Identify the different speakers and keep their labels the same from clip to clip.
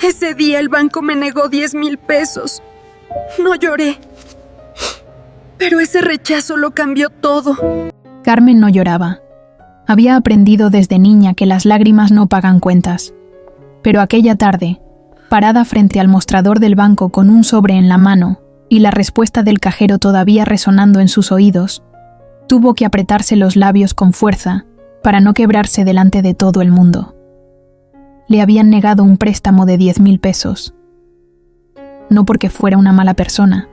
Speaker 1: Ese día el banco me negó 10,000 pesos. No lloré, pero ese rechazo lo cambió todo.
Speaker 2: Carmen no lloraba. Había aprendido desde niña que las lágrimas no pagan cuentas. Pero aquella tarde, parada frente al mostrador del banco con un sobre en la mano y la respuesta del cajero todavía resonando en sus oídos, tuvo que apretarse los labios con fuerza para no quebrarse delante de todo el mundo. Le habían negado un préstamo de 10,000 pesos. No porque fuera una mala persona,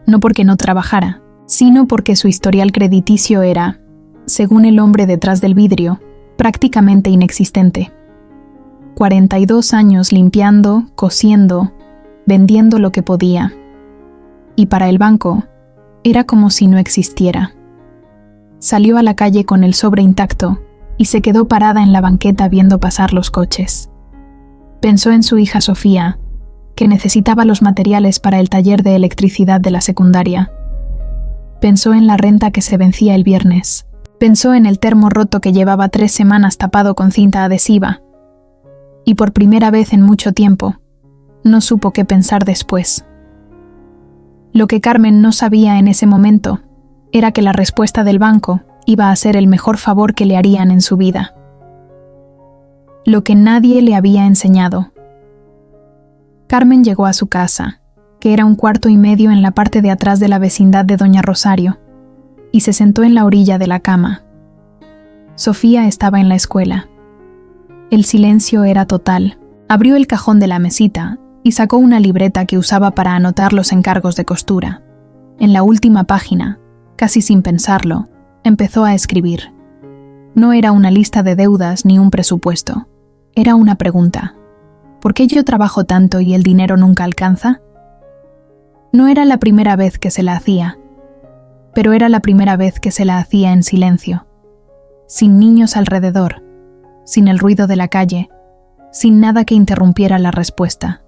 Speaker 2: no porque no trabajara, sino porque su historial crediticio era, según el hombre detrás del vidrio, prácticamente inexistente. 42 años limpiando, cosiendo, vendiendo lo que podía. Y para el banco, era como si no existiera. Salió a la calle con el sobre intacto y se quedó parada en la banqueta viendo pasar los coches. Pensó en su hija Sofía, que necesitaba los materiales para el taller de electricidad de la secundaria. Pensó en la renta que se vencía el viernes. Pensó en el termo roto que llevaba 3 semanas tapado con cinta adhesiva. Y por primera vez en mucho tiempo, no supo qué pensar después. Lo que Carmen no sabía en ese momento era que la respuesta del banco iba a ser el mejor favor que le harían en su vida. Lo que nadie le había enseñado. Carmen llegó a su casa, que era 1,5 cuartos en la parte de atrás de la vecindad de Doña Rosario, y se sentó en la orilla de la cama. Sofía estaba en la escuela. El silencio era total. Abrió el cajón de la mesita y sacó una libreta que usaba para anotar los encargos de costura. En la última página, casi sin pensarlo, empezó a escribir. No era una lista de deudas ni un presupuesto. Era una pregunta. ¿Por qué yo trabajo tanto y el dinero nunca alcanza? No era la primera vez que se la hacía, pero era la primera vez que se la hacía en silencio, sin niños alrededor, sin el ruido de la calle, sin nada que interrumpiera la respuesta.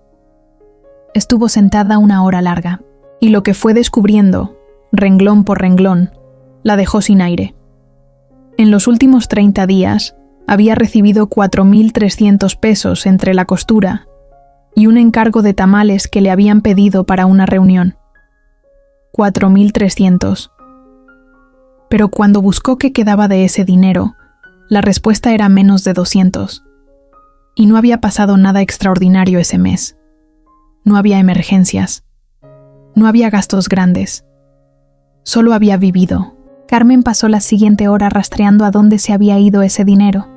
Speaker 2: Estuvo sentada 1 hora larga, y lo que fue descubriendo, renglón por renglón, la dejó sin aire. En los últimos 30 días, había recibido 4,300 pesos entre la costura y un encargo de tamales que le habían pedido para una reunión. 4,300. Pero cuando buscó qué quedaba de ese dinero, la respuesta era menos de 200. Y no había pasado nada extraordinario ese mes. No había emergencias. No había gastos grandes. Solo había vivido. Carmen pasó la siguiente hora rastreando a dónde se había ido ese dinero.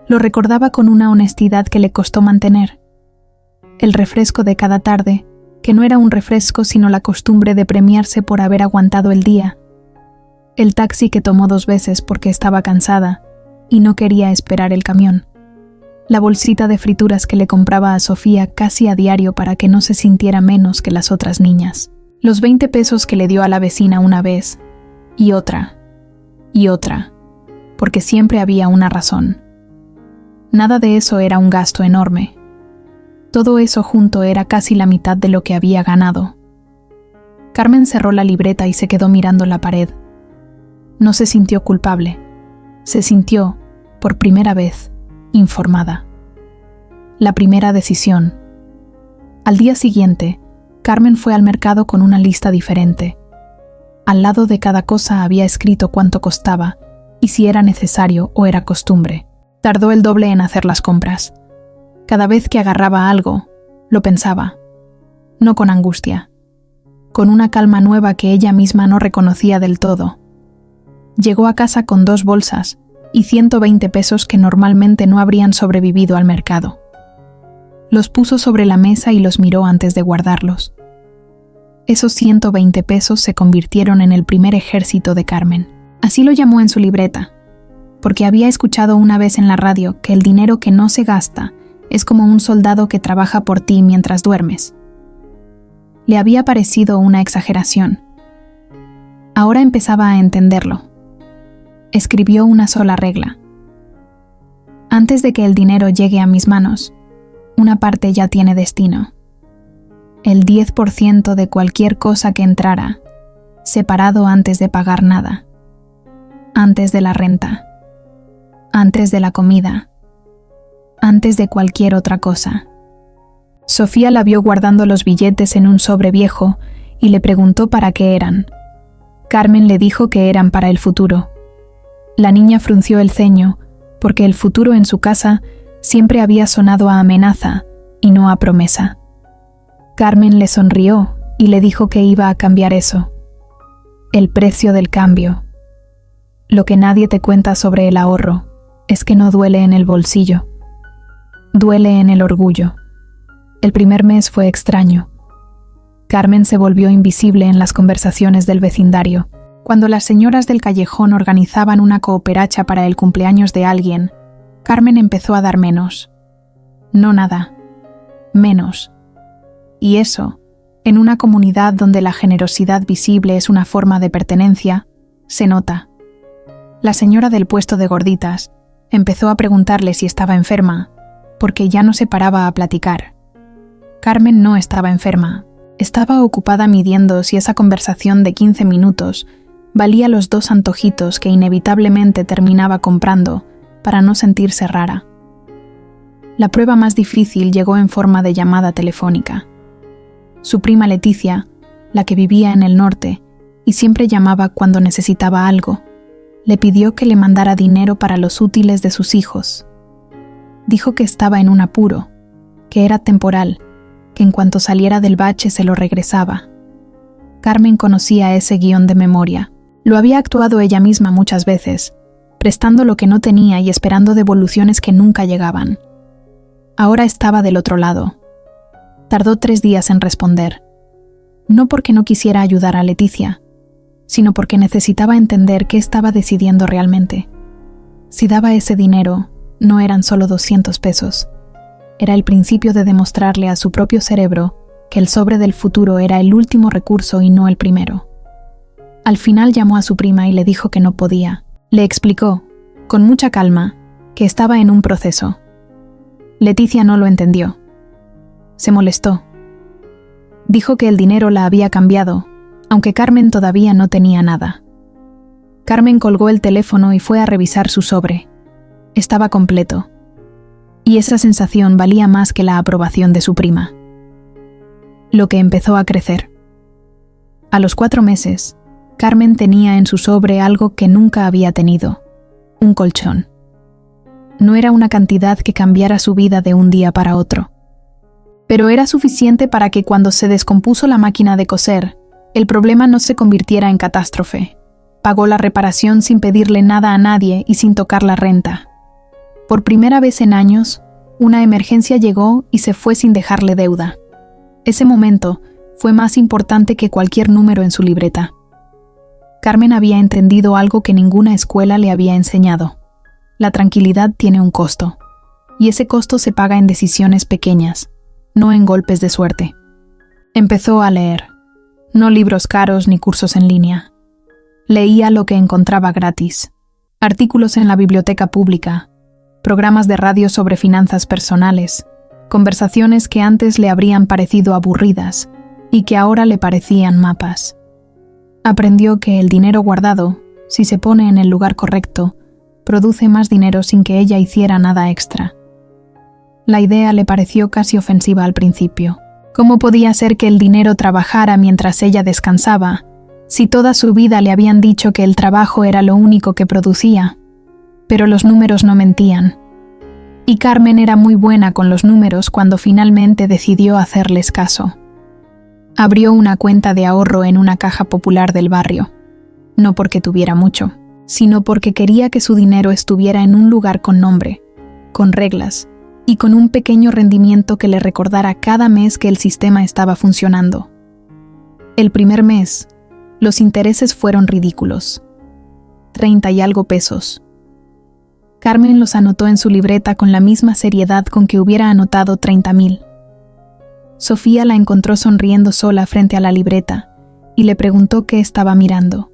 Speaker 2: Lo recordaba con una honestidad que le costó mantener. El refresco de cada tarde, que no era un refresco sino la costumbre de premiarse por haber aguantado el día. El taxi que tomó 2 veces porque estaba cansada y no quería esperar el camión. La bolsita de frituras que le compraba a Sofía casi a diario para que no se sintiera menos que las otras niñas. Los 20 pesos que le dio a la vecina una vez, y otra, porque siempre había una razón. Nada de eso era un gasto enorme. Todo eso junto era casi la mitad de lo que había ganado. Carmen cerró la libreta y se quedó mirando la pared. No se sintió culpable. Se sintió, por primera vez, informada. La primera decisión. Al día siguiente, Carmen fue al mercado con una lista diferente. Al lado de cada cosa había escrito cuánto costaba y si era necesario o era costumbre. Tardó el doble en hacer las compras. Cada vez que agarraba algo, lo pensaba. No con angustia, con una calma nueva que ella misma no reconocía del todo. Llegó a casa con 2 bolsas y 120 pesos que normalmente no habrían sobrevivido al mercado. Los puso sobre la mesa y los miró antes de guardarlos. Esos 120 pesos se convirtieron en el primer ejército de Carmen. Así lo llamó en su libreta, porque había escuchado una vez en la radio que el dinero que no se gasta es como un soldado que trabaja por ti mientras duermes. Le había parecido una exageración. Ahora empezaba a entenderlo. Escribió una sola regla. Antes de que el dinero llegue a mis manos, una parte ya tiene destino. El 10% de cualquier cosa que entrara, separado antes de pagar nada. Antes de la renta. Antes de la comida. Antes de cualquier otra cosa. Sofía la vio guardando los billetes en un sobre viejo y le preguntó para qué eran. Carmen le dijo que eran para el futuro. La niña frunció el ceño, porque el futuro en su casa siempre había sonado a amenaza y no a promesa. Carmen le sonrió y le dijo que iba a cambiar eso. El precio del cambio. Lo que nadie te cuenta sobre el ahorro es que no duele en el bolsillo. Duele en el orgullo. El primer mes fue extraño. Carmen se volvió invisible en las conversaciones del vecindario. Cuando las señoras del callejón organizaban una cooperacha para el cumpleaños de alguien, Carmen empezó a dar menos. No nada. Menos. Y eso, en una comunidad donde la generosidad visible es una forma de pertenencia, se nota. La señora del puesto de gorditas empezó a preguntarle si estaba enferma, porque ya no se paraba a platicar. Carmen no estaba enferma. Estaba ocupada midiendo si esa conversación de 15 minutos valía los 2 antojitos que inevitablemente terminaba comprando para no sentirse rara. La prueba más difícil llegó en forma de llamada telefónica. Su prima Leticia, la que vivía en el norte y siempre llamaba cuando necesitaba algo, le pidió que le mandara dinero para los útiles de sus hijos. Dijo que estaba en un apuro, que era temporal, que en cuanto saliera del bache se lo regresaba. Carmen conocía ese guión de memoria. Lo había actuado ella misma muchas veces, prestando lo que no tenía y esperando devoluciones que nunca llegaban. Ahora estaba del otro lado. Tardó 3 días en responder. No porque no quisiera ayudar a Leticia, sino porque necesitaba entender qué estaba decidiendo realmente. Si daba ese dinero, no eran solo 200 pesos. Era el principio de demostrarle a su propio cerebro que el sobre del futuro era el último recurso y no el primero. Al final llamó a su prima y le dijo que no podía. Le explicó, con mucha calma, que estaba en un proceso. Leticia no lo entendió. Se molestó. Dijo que el dinero la había cambiado, aunque Carmen todavía no tenía nada. Carmen colgó el teléfono y fue a revisar su sobre. Estaba completo. Y esa sensación valía más que la aprobación de su prima. Lo que empezó a crecer. A los 4 meses, Carmen tenía en su sobre algo que nunca había tenido: un colchón. No era una cantidad que cambiara su vida de un día para otro, pero era suficiente para que cuando se descompuso la máquina de coser, el problema no se convirtiera en catástrofe. Pagó la reparación sin pedirle nada a nadie y sin tocar la renta. Por primera vez en años, una emergencia llegó y se fue sin dejarle deuda. Ese momento fue más importante que cualquier número en su libreta. Carmen había entendido algo que ninguna escuela le había enseñado. La tranquilidad tiene un costo, y ese costo se paga en decisiones pequeñas, no en golpes de suerte. Empezó a leer, no libros caros ni cursos en línea. Leía lo que encontraba gratis: artículos en la biblioteca pública, programas de radio sobre finanzas personales, conversaciones que antes le habrían parecido aburridas y que ahora le parecían mapas. Aprendió que el dinero guardado, si se pone en el lugar correcto, produce más dinero sin que ella hiciera nada extra. La idea le pareció casi ofensiva al principio. ¿Cómo podía ser que el dinero trabajara mientras ella descansaba, si toda su vida le habían dicho que el trabajo era lo único que producía? Pero los números no mentían. Y Carmen era muy buena con los números cuando finalmente decidió hacerles caso. Abrió una cuenta de ahorro en una caja popular del barrio, no porque tuviera mucho, sino porque quería que su dinero estuviera en un lugar con nombre, con reglas y con un pequeño rendimiento que le recordara cada mes que el sistema estaba funcionando. El primer mes, los intereses fueron ridículos: 30 y algo pesos. Carmen los anotó en su libreta con la misma seriedad con que hubiera anotado 30,000. Sofía la encontró sonriendo sola frente a la libreta y le preguntó qué estaba mirando.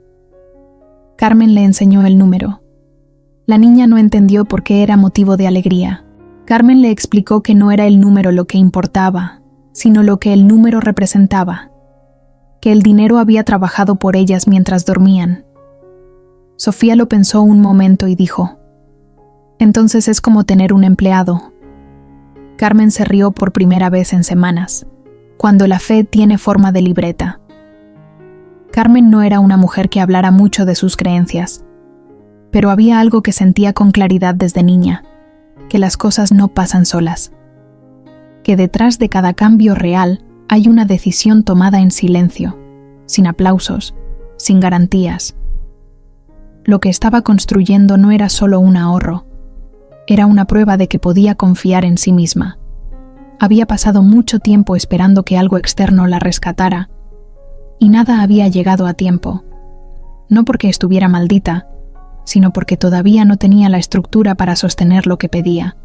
Speaker 2: Carmen le enseñó el número. La niña no entendió por qué era motivo de alegría. Carmen le explicó que no era el número lo que importaba, sino lo que el número representaba, que el dinero había trabajado por ellas mientras dormían. Sofía lo pensó un momento y dijo: entonces es como tener un empleado. Carmen se rió por primera vez en semanas, cuando la fe tiene forma de libreta. Carmen no era una mujer que hablara mucho de sus creencias, pero había algo que sentía con claridad desde niña, que las cosas no pasan solas, que detrás de cada cambio real hay una decisión tomada en silencio, sin aplausos, sin garantías. Lo que estaba construyendo no era solo un ahorro, era una prueba de que podía confiar en sí misma. Había pasado mucho tiempo esperando que algo externo la rescatara, y nada había llegado a tiempo, no porque estuviera maldita, sino porque todavía no tenía la estructura para sostener lo que pedía.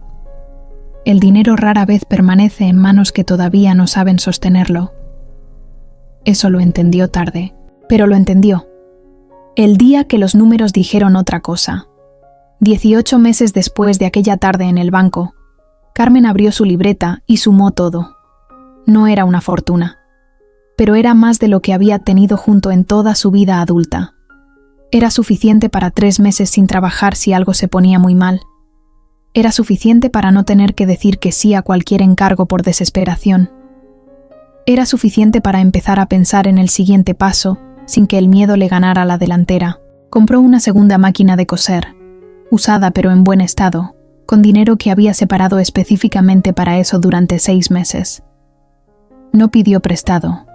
Speaker 2: El dinero rara vez permanece en manos que todavía no saben sostenerlo. Eso lo entendió tarde, pero lo entendió. El día que los números dijeron otra cosa. 18 meses después de aquella tarde en el banco, Carmen abrió su libreta y sumó todo. No era una fortuna, pero era más de lo que había tenido junto en toda su vida adulta. Era suficiente para 3 meses sin trabajar si algo se ponía muy mal. Era suficiente para no tener que decir que sí a cualquier encargo por desesperación. Era suficiente para empezar a pensar en el siguiente paso sin que el miedo le ganara la delantera. Compró una segunda máquina de coser, usada pero en buen estado, con dinero que había separado específicamente para eso durante 6 meses. No pidió prestado.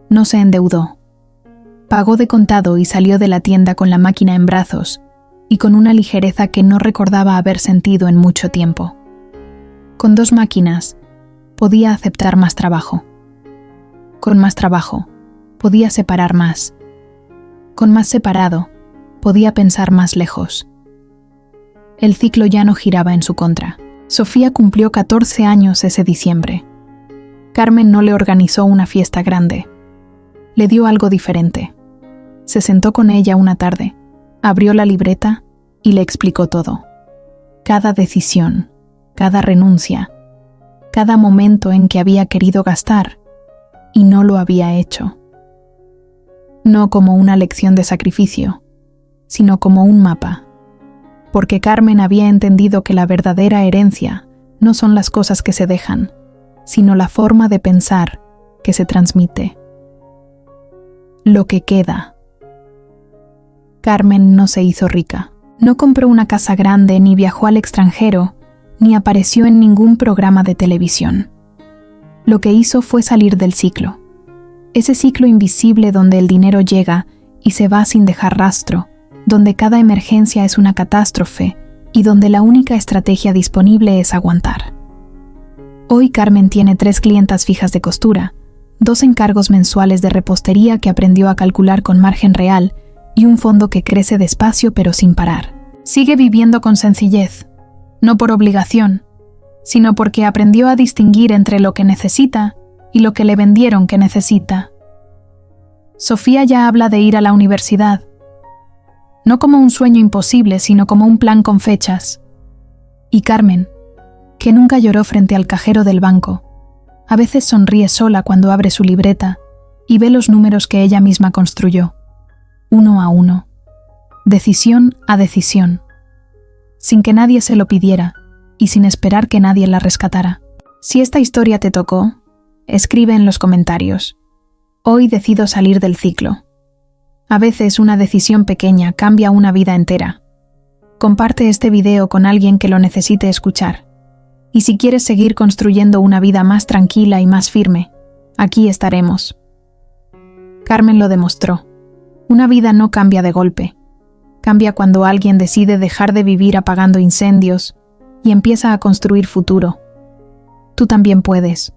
Speaker 2: No se endeudó. Pagó de contado y salió de la tienda con la máquina en brazos y con una ligereza que no recordaba haber sentido en mucho tiempo. Con 2 máquinas, podía aceptar más trabajo. Con más trabajo, podía separar más. Con más separado, podía pensar más lejos. El ciclo ya no giraba en su contra. Sofía cumplió 14 años ese diciembre. Carmen no le organizó una fiesta grande. Le dio algo diferente. Se sentó con ella una tarde, abrió la libreta y le explicó todo. Cada decisión, cada renuncia, cada momento en que había querido gastar y no lo había hecho. No como una lección de sacrificio, sino como un mapa. Porque Carmen había entendido que la verdadera herencia no son las cosas que se dejan, sino la forma de pensar que se transmite. Lo que queda. Carmen no se hizo rica. No compró una casa grande, ni viajó al extranjero, ni apareció en ningún programa de televisión. Lo que hizo fue salir del ciclo. Ese ciclo invisible donde el dinero llega y se va sin dejar rastro, donde cada emergencia es una catástrofe y donde la única estrategia disponible es aguantar. Hoy Carmen tiene 3 clientas fijas de costura, 2 encargos mensuales de repostería que aprendió a calcular con margen real y un fondo que crece despacio pero sin parar. Sigue viviendo con sencillez, no por obligación, sino porque aprendió a distinguir entre lo que necesita y lo que le vendieron que necesita. Sofía ya habla de ir a la universidad, no como un sueño imposible, sino como un plan con fechas. Y Carmen, que nunca lloró frente al cajero del banco, a veces sonríe sola cuando abre su libreta y ve los números que ella misma construyó, uno a uno, decisión a decisión, sin que nadie se lo pidiera y sin esperar que nadie la rescatara. Si esta historia te tocó, escribe en los comentarios. Hoy decido salir del ciclo. A veces una decisión pequeña cambia una vida entera. Comparte este video con alguien que lo necesite escuchar. Y si quieres seguir construyendo una vida más tranquila y más firme, aquí estaremos. Carmen lo demostró. Una vida no cambia de golpe. Cambia cuando alguien decide dejar de vivir apagando incendios y empieza a construir futuro. Tú también puedes.